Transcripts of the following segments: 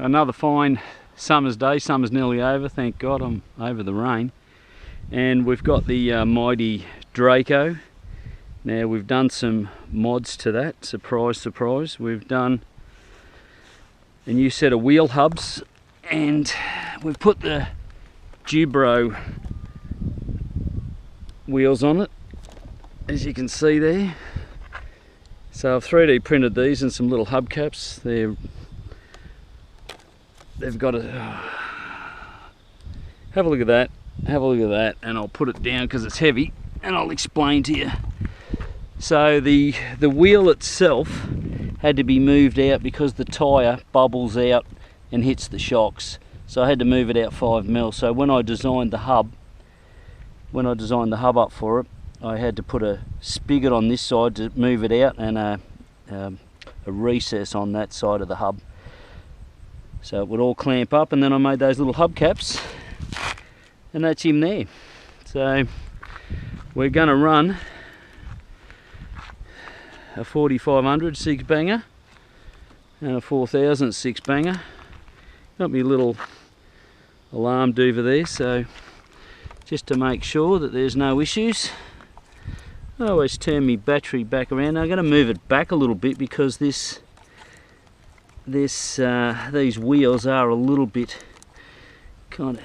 another fine summer's day. Summer's nearly over, thank God. I'm over the rain. And we've got the mighty Draco. Now we've done some mods to that, surprise surprise. We've done a new set of wheel hubs, and we've put the Dubro wheels on it, as you can see there. So I've 3D printed these and some little hubcaps. They've got a have a look at that, and I'll put it down because it's heavy, and I'll explain to you. So the wheel itself had to be moved out because the tyre bubbles out and hits the shocks. So I had to move it out 5mm. So when I designed the hub up for it, I had to put a spigot on this side to move it out, and a recess on that side of the hub, so it would all clamp up. And then I made those little hubcaps, and that's him there. So we're going to run a 4500 six banger and a 4000 six banger. Got me little alarm doover there, so just to make sure that there's no issues, I always turn my battery back around. Now I'm going to move it back a little bit because these wheels are a little bit kind of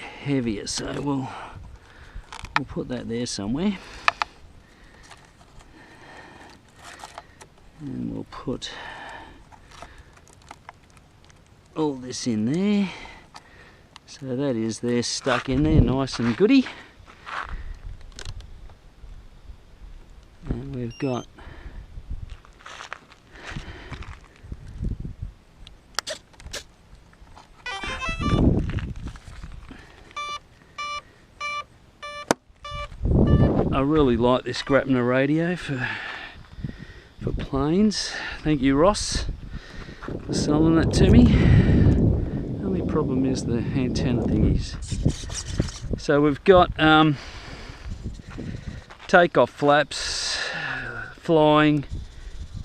heavier, so we'll put that there somewhere. And we'll put all this in there. So that is there, stuck in there, nice and goody. And we've got I really like this Grapner radio for planes. Thank you, Ross, for selling that to me. The only problem is the antenna thingies. So we've got takeoff flaps, flying,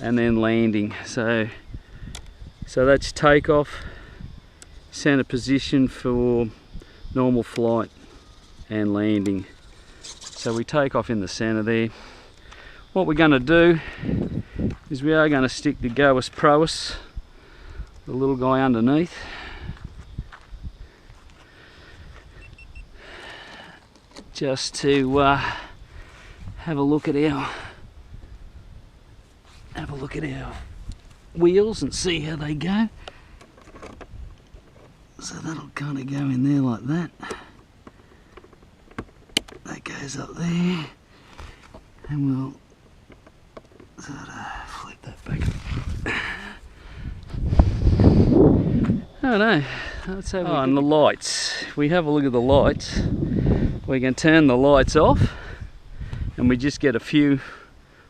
and then landing. So that's takeoff, center position for normal flight, and landing. So we take off in the center there. What we're going to do is we are going to stick the Goas Proas, the little guy underneath. Just to have a look at our wheels and see how they go. So that'll kind of go in there like that. That goes up there, and we'll sort of flip that back. Oh no, let's have and the lights. We have a look at the lights. We can turn the lights off, and we just get a few,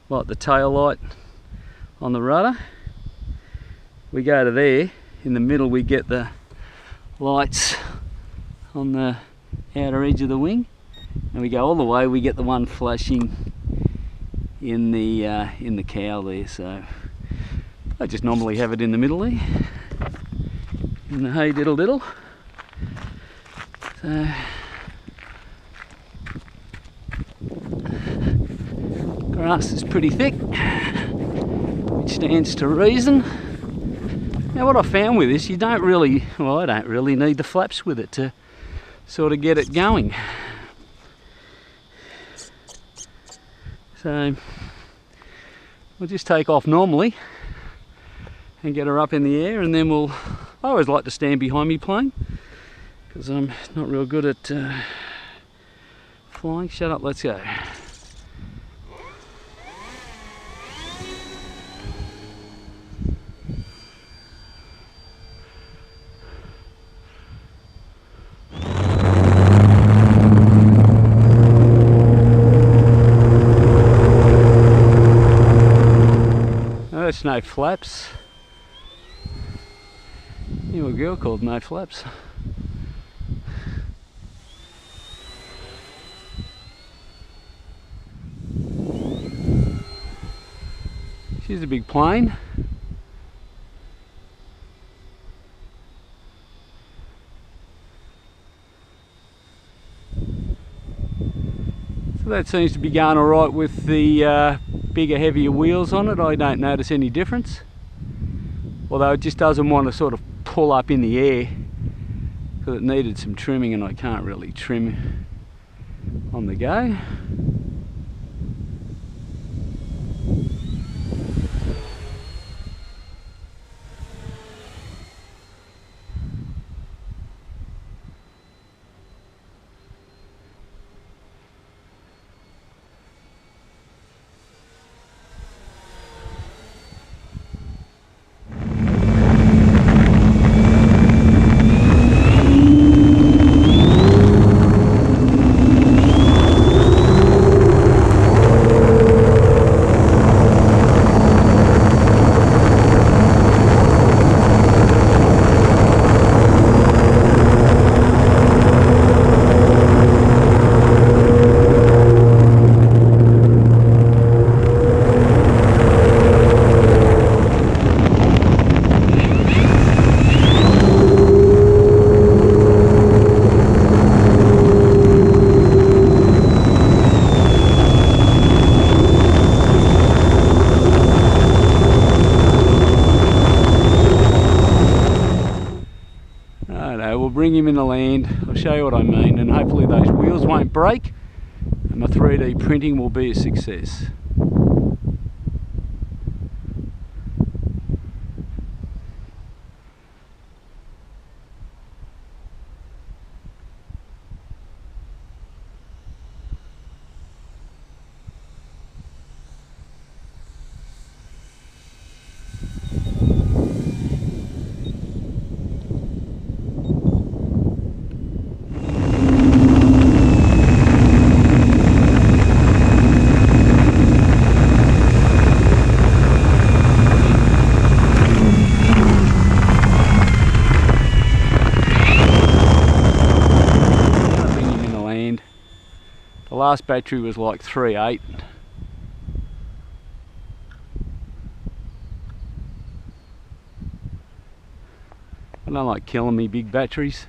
like the tail light on the rudder. We go to there, in the middle we get the lights on the outer edge of the wing, and we go all the way, we get the one flashing in the cowl there. So I just normally have it in the middle there, in the hey diddle diddle. So grass is pretty thick, which stands to reason. Now what I found with this, I don't really need the flaps with it to sort of get it going. So we'll just take off normally and get her up in the air, and then I always like to stand behind me plane because I'm not real good at flying. Shut up, let's go. That's no flaps. You a girl called no flaps. She's a big plane. So that seems to be going alright with the bigger, heavier wheels on it. I don't notice any difference. Although it just doesn't want to sort of pull up in the air, because it needed some trimming and I can't really trim on the go. We'll bring him in the land, I'll show you what I mean, and hopefully those wheels won't break and my 3D printing will be a success. The last battery was like 3.8. I don't like killing me big batteries,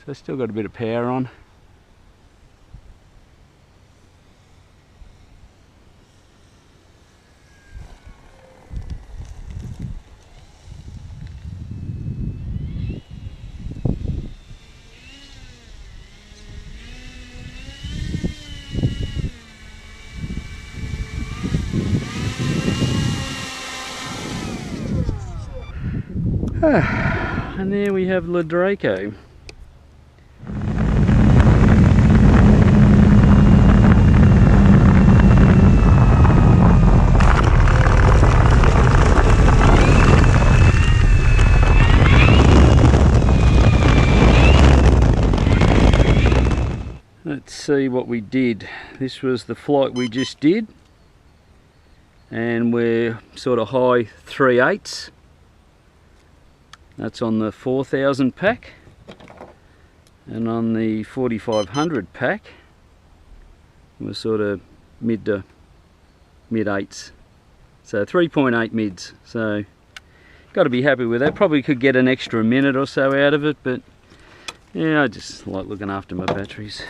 so still got a bit of power on. And there we have the Draco. Let's see what we did. This was the flight we just did, and we're sort of high 3/8. That's on the 4000 pack, and on the 4500 pack we're sort of mid to mid 8s, so 3.8 mids. So got to be happy with that. Probably could get an extra minute or so out of it, but yeah, I just like looking after my batteries.